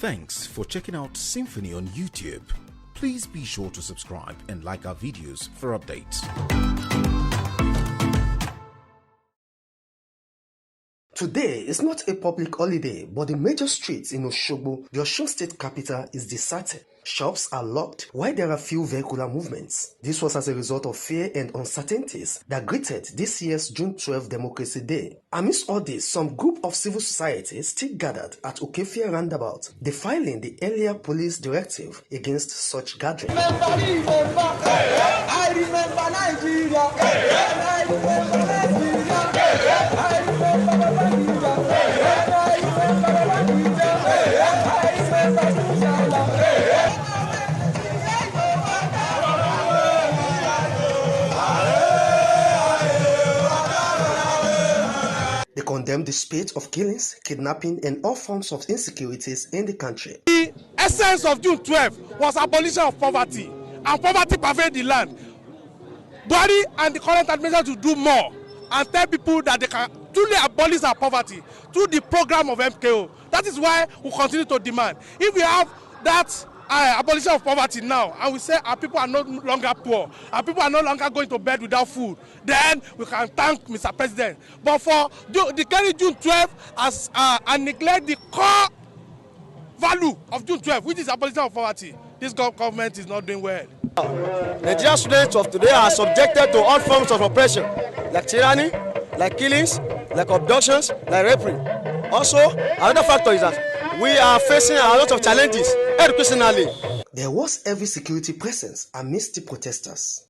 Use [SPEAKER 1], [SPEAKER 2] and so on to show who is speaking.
[SPEAKER 1] Thanks for checking out Symphony on YouTube. Please be sure to subscribe and like our videos for updates.
[SPEAKER 2] Today is not a public holiday, but the major streets in Osogbo, the Osun State capital, is deserted. Shops are locked, while there are few vehicular movements. This was as a result of fear and uncertainties that greeted this year's June 12 Democracy Day. Amidst all this, some group of civil society still gathered at Okefia roundabout, defiling the earlier police directive against such gatherings.
[SPEAKER 3] I remember Nigeria. I remember Nigeria. I remember
[SPEAKER 2] They condemned the spate of killings, kidnapping, and all forms of insecurities in the country.
[SPEAKER 4] The essence of June 12 was abolition of poverty, and poverty pervades the land. Buhari and the current administration to do more and tell people that they can truly abolish our poverty through the program of MKO. That is why we continue to demand. If we have that abolition of poverty now, and we say our people are no longer poor, our people are no longer going to bed without food, then we can thank Mr. President. But for declaring June 12 as and neglect the core value of June 12, which is abolition of poverty, this government is not doing well.
[SPEAKER 5] Nigerian students of today are subjected to all forms of oppression, like tyranny, like killings, like abductions, like raping. Also, another factor is that we are facing a lot of challenges educationally.
[SPEAKER 2] There was heavy security presence amidst the protesters.